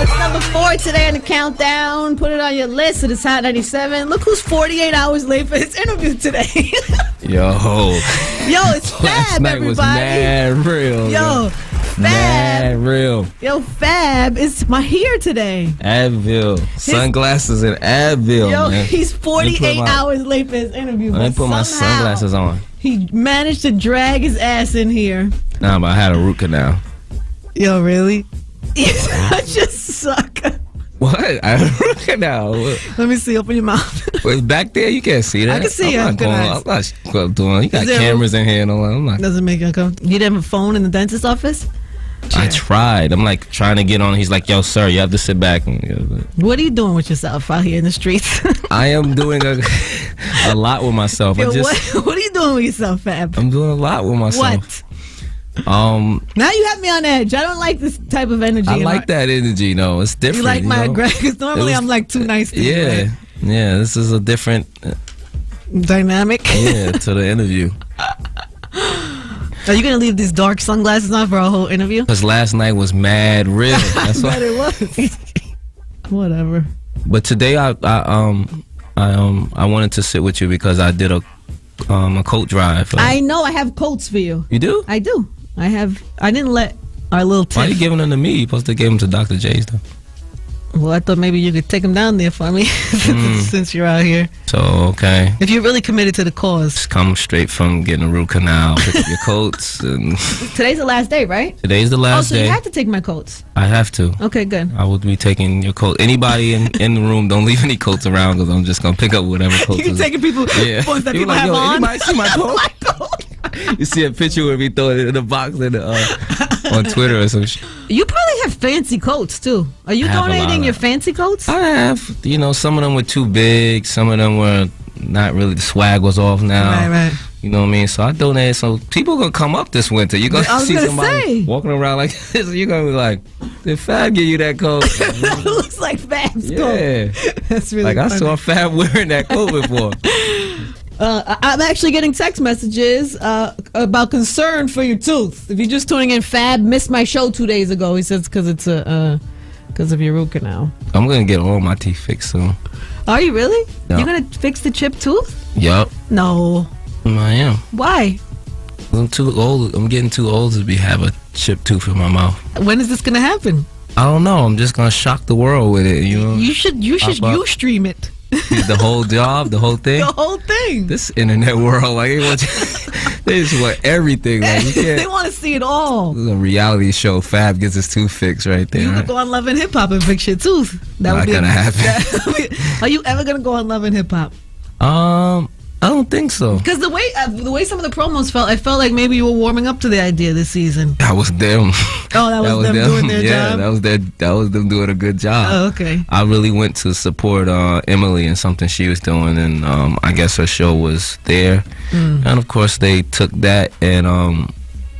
It's number 4 today on the countdown. Put it on your list. It is Hot 97. Look who's 48 hours late for his interview today. Yo, it's Fab, everybody. Was mad real. Yo, Fab. Mad real. Yo, Fab is here today. Advil. Sunglasses and Advil, Yo, man. he's 48 hours late for his interview. Let me put my sunglasses on. He managed to drag his ass in here. Nah, but I had a root canal. Yo, really? You're such a sucker. What? I had a root canal. Let me see. Open your mouth. Well, it's back there. You can't see that. I can see it. I'm not doing. You got cameras in here and all that. I'm not. Doesn't make it uncomfortable. You didn't have a phone in the dentist's office? I tried. I'm like trying to get on. He's like, yo, sir, you have to sit back. What are you doing with yourself out here in the streets? I am doing a lot with myself. Yo, what are you doing with yourself, Fab? I'm doing a lot with myself. What? Now you have me on edge. I don't like this type of energy. I like that energy, though. It's different. You like my aggression? Because normally I'm like too nice to you. Yeah. Right? Yeah, this is a different dynamic. Yeah, to the interview. Are you gonna leave these dark sunglasses on for our whole interview? Because last night was mad real. That's why it was. Whatever. But today I wanted to sit with you because I did a coat drive. I know. I have coats for you. You do? I do. I didn't let our little tip. Why are you giving them to me? You're supposed to give them to Dr. J's though. Well, I thought maybe you could take them down there for me since you're out here. So, okay. If you're really committed to the cause. Just come straight from getting a root canal, pick up your coats. And today's the last day, right? Today's the last day. Oh, so you have to take my coats. I have to. Okay, good. I will be taking your coat. Anybody in the room, don't leave any coats around because I'm just going to pick up whatever coats. You're taking coats that people like, have on? Anybody see my coat? You see a picture where we throw it in the box on Twitter or some shit. You probably have fancy coats too. Are you donating your fancy coats? I have. Some of them were too big. Some of them were not really. The swag was off now. Right. You know what I mean? So I donated. So people gonna come up this winter. You're gonna see somebody walking around like this. You're gonna be like, did Fab give you that coat? It looks like Fab's coat. Yeah. That's really like funny. I saw Fab wearing that coat before. I'm actually getting text messages about concern for your tooth. If you're just tuning in, Fab missed my show 2 days ago. He says because it's because of your root canal. I'm gonna get all my teeth fixed soon. Are you really? Yep. You're gonna fix the chipped tooth? Yup. No. I am. Why? I'm too old. I'm getting too old to have a chipped tooth in my mouth. When is this gonna happen? I don't know. I'm just gonna shock the world with it. You know. You should stream it. The whole job, the whole thing. The whole thing. This internet world, like they just want everything. Like, you can't, they want to see it all. This is a reality show. Fab gets his tooth fixed right there. You could go on Love and Hip Hop and fix your tooth. That Not gonna happen. Are you ever gonna go on Love and Hip Hop? I don't think so. Because the way some of the promos felt, I felt like maybe you were warming up to the idea this season. That was them. Oh, that was them doing their job? Yeah, that was them doing a good job. Oh, okay. I really went to support Emily and something she was doing, and I guess her show was there. And of course they took that and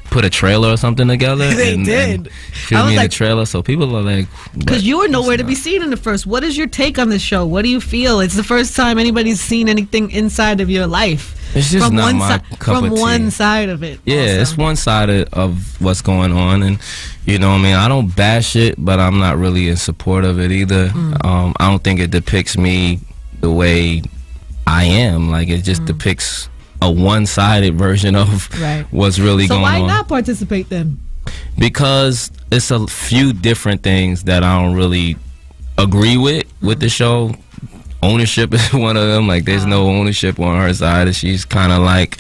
put a trailer or something together. They did. And filmed me in the trailer, so people are like, because you were nowhere to be seen in the first. What is your take on this show? What do you feel? It's the first time anybody's seen anything inside of your life. It's just not my cup of tea. From one side of it. Yeah, also. It's one side of what's going on, and you know what I mean, I don't bash it, but I'm not really in support of it either. I don't think it depicts me the way I am. Like, it just depicts a one-sided version of what's really going on. So why not participate then? Because it's a few different things that I don't really agree with the show. Ownership is one of them. Like, there's no ownership on her side, and she's kind of like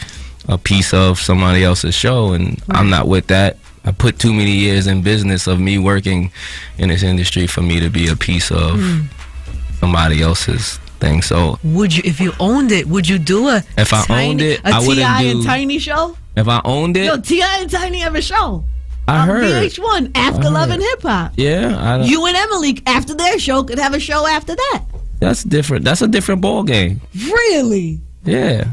a piece of somebody else's show, and I'm not with that. I put too many years in business of me working in this industry for me to be a piece of somebody else's thing. So would you, if you owned it, would you do a I owned it, I wouldn't T.I. do and Tiny show? If I owned it, yo, T.I. and Tiny have a show. I heard VH1 after Love and Hip Hop. Yeah, you and Emily after their show could have a show after that. That's different. That's a different ball game. Really? Yeah.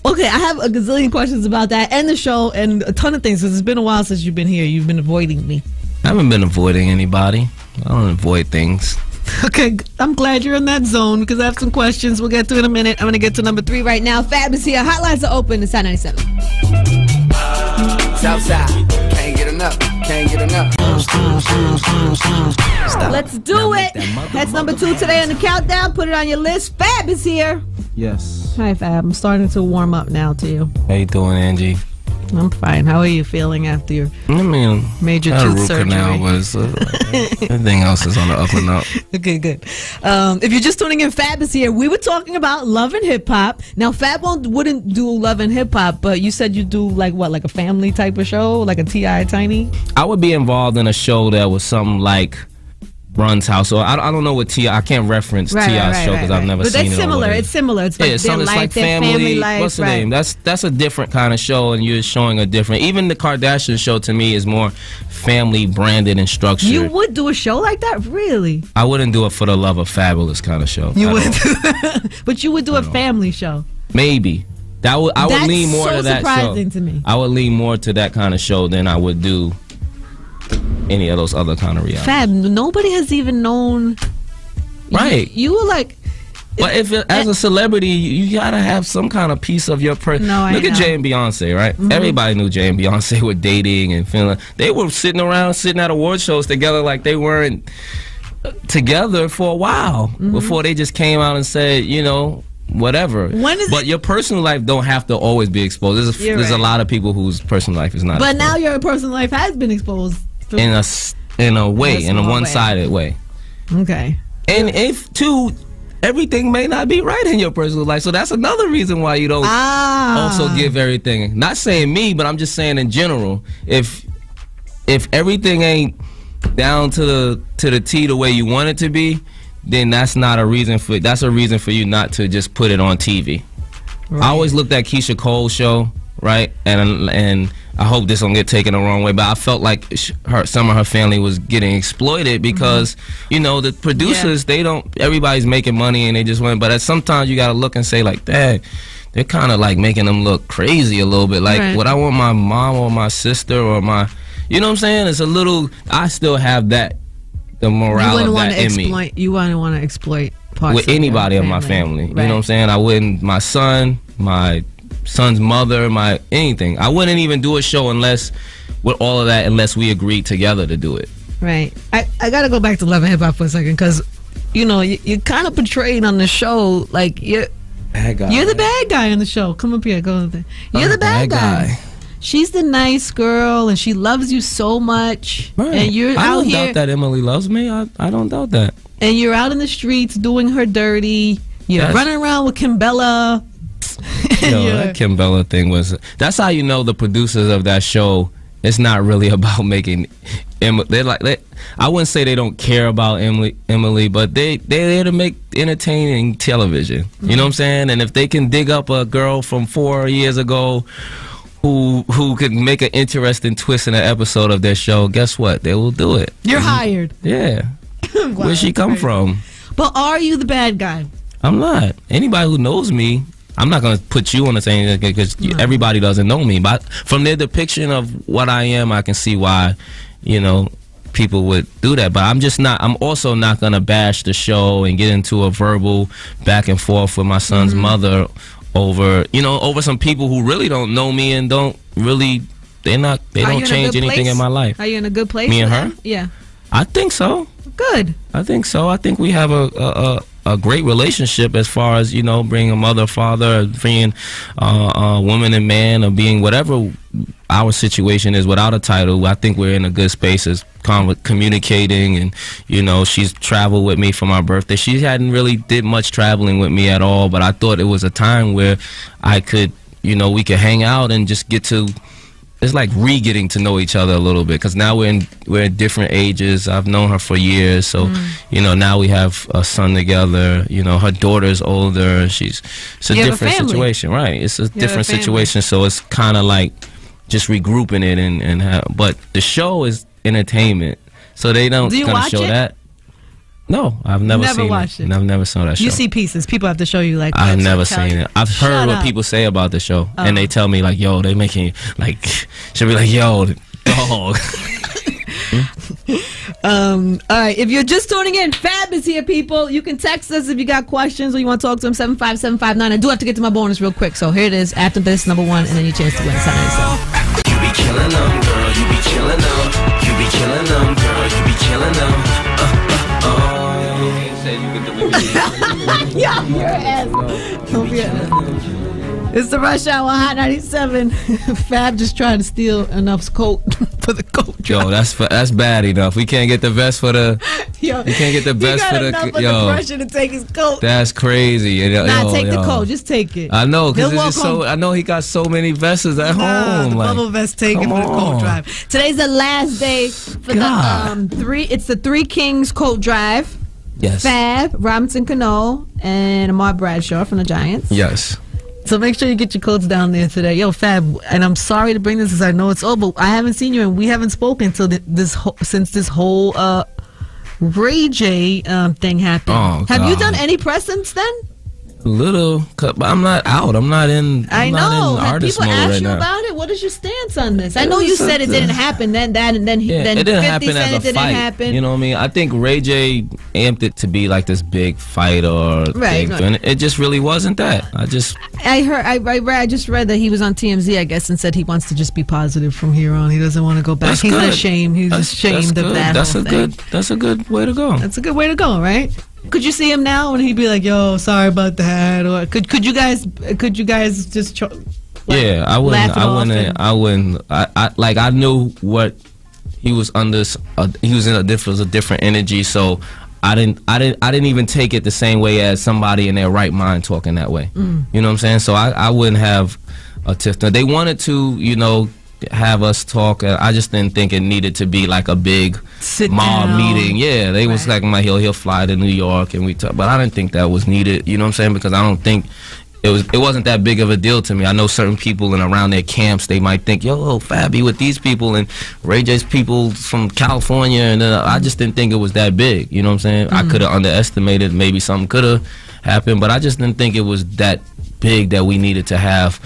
Okay, I have a gazillion questions about that and the show and a ton of things because it's been a while since you've been here. You've been avoiding me. I haven't been avoiding anybody. I don't avoid things. Okay, I'm glad you're in that zone because I have some questions. We'll get to it in a minute. I'm going to get to number 3 right now. Fab is here. Hotlines are open. It's Hot 97. Southside, can't get enough, can't get enough. Let's do it. That's number 2 today on the countdown. Put it on your list. Fab is here. Yes. Hi, Fab. I'm starting to warm up now to you. How you doing, Angie? I'm fine. How are you feeling after your major got tooth a root surgery? canal, but everything else is on the up and up. Okay, good. If you're just tuning in, Fab is here. We were talking about love and hip hop. Now, Fab wouldn't do love and hip hop, but you said you do like a family type of show, like a T.I. Tiny? I would be involved in a show that was something like Run's House. So I don't know what T.I. I can't reference T.I.'s show because I've never seen it. But similar. It's similar. It's like their life, like their family life. What's the name? That's a different kind of show, and you're showing a different. Even the Kardashian show to me is more family branded and structured. You would do a show like that, really? I wouldn't do it for the love of Fabolous kind of show. You would, but you would do a family show. Maybe I would lean more to that show. That's surprising to me. I would lean more to that kind of show than I would do any of those other kind of reality. Fab, nobody has even known. Right. You were like. But as a celebrity, you gotta have some kind of piece of your person. Look at Jay and Beyonce, right? Mm-hmm. Everybody knew Jay and Beyonce were dating and feeling. They were sitting at award shows together like they weren't together for a while before they just came out and said, whatever. But your personal life don't have to always be exposed. There's a lot of people whose personal life is not. But exposed. now your personal life has been exposed in a way, in a one-sided way. Okay. And if everything may not be right in your personal life, so that's another reason why you don't also give everything. Not saying me, but I'm just saying in general. If everything ain't down to the T the way you want it to be, then that's a reason for you not to just put it on TV. Right. I always looked at Keisha Cole's show, right, and I hope this don't get taken the wrong way, but I felt like some of her family was getting exploited because the producers everybody's making money and they just went. But sometimes you gotta look and say like, dang, they're kind of like making them look crazy a little bit. Like, would I want my mom or my sister or my, you know what I'm saying? It's a little. I still have the morale of that in me. You wouldn't want to exploit parts with anybody of my family. Right. You know what I'm saying? I wouldn't. My son, my son's mother, my anything. I wouldn't even do a show unless we agreed together to do it. Right. I gotta go back to Love and Hip Hop for a second because you're kind of portrayed on the show like you're bad guy. You're the bad guy on the show. Come up here, go there. You're the bad guy. She's the nice girl and she loves you so much. Right. And you're out here. I don't doubt that Emily loves me. I don't doubt that. And you're out in the streets doing her dirty. You're running around with Kimbella. That Kimbella thing that's how you know the producers of that show, it's not really about making I wouldn't say they don't care about Emily, but they're there to make entertaining television. You know what I'm saying? And if they can dig up a girl from 4 years ago who could make an interesting twist in an episode of their show, guess what? They will do it. You're hired. Yeah. Wow, where'd she come from? But are you the bad guy? I'm not. Anybody who knows me, I'm not going to put you on the same because everybody doesn't know me. But from their depiction of what I am, I can see why, people would do that. But I'm also not going to bash the show and get into a verbal back and forth with my son's mother over some people who really don't know me and they don't change anything in my life. Are you in a good place? Me and her? Yeah. I think so. Good. I think so. I think we have a great relationship as far as being a mother, father, being a woman and man, or being whatever our situation is without a title. I think we're in a good space as communicating, and she's traveled with me for my birthday. She hadn't really did much traveling with me at all, but I thought it was a time where I could we could hang out and just get to. It's like getting to know each other a little bit because now we're in different ages. I've known her for years, so now we have a son together. Her daughter's older. It's a different situation, right? It's a different situation, so it's kind of like just regrouping it but the show is entertainment, so they don't kind of show that. No, I've never seen watched it. I've never saw that show. You see pieces. People have to show you like. I've never seen it. I've heard what people say about the show, and they tell me like, "Yo, they making like," she'll be like, "Yo, dog." All right. If you're just tuning in, Fab is here, people. You can text us if you got questions or you want to talk to him. 75759. I do have to get to my bonus real quick, so here it is. After this, number one, and then your chance to win. You be killing them, girl. You be killing them. You be killing them, girl. You be killing them. Your ass. Don't be It's the Rush Hour Hot 97. Fab just trying to steal Enough's coat for the coat drop. Yo, that's bad enough. We can't get the vest for the. Yo, we can't get the best for the. Yo, the pressure to take his coat. That's crazy. Take the coat. Just take it. I know, because it's just so. I know he got so many vests at home. The bubble vest taken for the coat drive. Today's the last day for the three. It's the Three Kings coat drive. Yes. Fab, Robinson Cano, and Ahmad Bradshaw from the Giants. Yes. So make sure you get your coats down there today. Yo, Fab, and I'm sorry to bring this because I know it's over. I haven't seen you and we haven't spoken since this whole Ray J thing happened. Oh, have you done any press since then? Little, but I'm not out. I'm not in. I know. Have people asked you about it? What is your stance on this? I know you said it didn't happen. Then it didn't happen as a fight. Happen. You know what I mean? I think Ray J amped it to be like this big fight or thing, and it just really wasn't that. I just read that he was on TMZ, I guess, and said he wants to just be positive from here on. He doesn't want to go back. He's not ashamed. He's ashamed of that. That's a good way to go. That's a good way to go, right? Could you see him now and he'd be like, "Yo, sorry about that," or could you guys just yeah, I wouldn't. I knew what he was under. He was in a different energy, so I didn't even take it the same way as somebody in their right mind talking that way. You know what I'm saying? So I wouldn't have a tiff. They wanted to, have us talk. I just didn't think it needed to be like a big mob meeting. Yeah, they was like, he'll fly to New York and we talk, but I didn't think that was needed. You know what I'm saying? Because I don't think it wasn't that big of a deal to me. I know certain people and around their camps, they might think, yo, Fabby with these people and Ray J's people from California, and I just didn't think it was that big. You know what I'm saying? I could have underestimated. Maybe something could have happened, but I just didn't think it was that big that we needed to have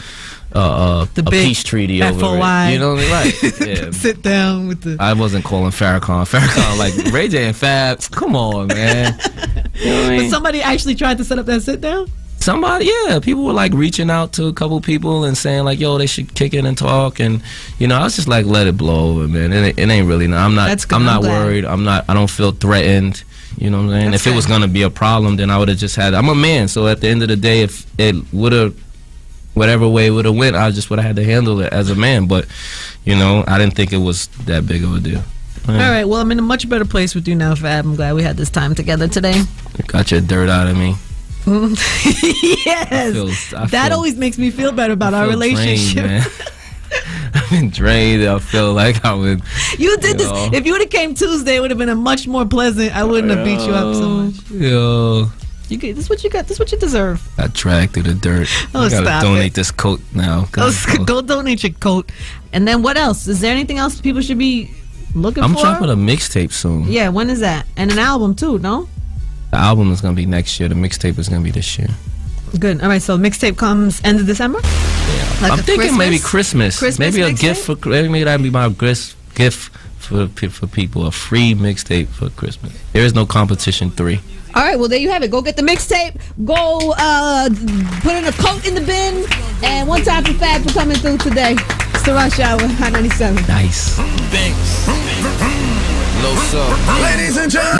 a peace treaty over it. You know what I mean? Right. Yeah. Sit down with the. I wasn't calling Farrakhan like Ray J and Fab. Come on, man. You know what I mean? But somebody actually tried to set up that sit down? Somebody, yeah. People were like reaching out to a couple people and saying like, yo, they should kick in and talk. And I was just like, let it blow over, man. It ain't really. I'm not worried. I don't feel threatened. You know what I'm saying? If it was gonna be a problem, then I would have just had. I'm a man, so at the end of the day, if it would have. Whatever way it would have went, I just would have had to handle it as a man. But, I didn't think it was that big of a deal. All right, well, I'm in a much better place with you now, Fab. I'm glad we had this time together today. You got your dirt out of me. Yes. That always makes me feel better about our relationship. Drained, man. I've been drained. I feel like I would. You did this. If you would have came Tuesday, it would have been a much more pleasant. I wouldn't have beat you up so much. Yo. This is what you got. This is what you deserve. I dragged through the dirt. I gotta donate this coat now. Go donate your coat. And then what else? Is there anything else people should be looking for? I'm dropping a mixtape soon. Yeah, when is that? And an album too, no? The album is gonna be next year. The mixtape is gonna be this year. Good. All right. So mixtape comes end of December. Yeah. Like I'm thinking maybe Christmas. Maybe a gift for. Maybe that'd be my gift for people. A free mixtape for Christmas. There is no competition 3. All right, well, there you have it. Go get the mixtape. Go put in a coat in the bin. And one time for Fab for coming through today. It's the Rush Hour, Hot 97. Nice. Thanks. Low sub. Ladies and gentlemen.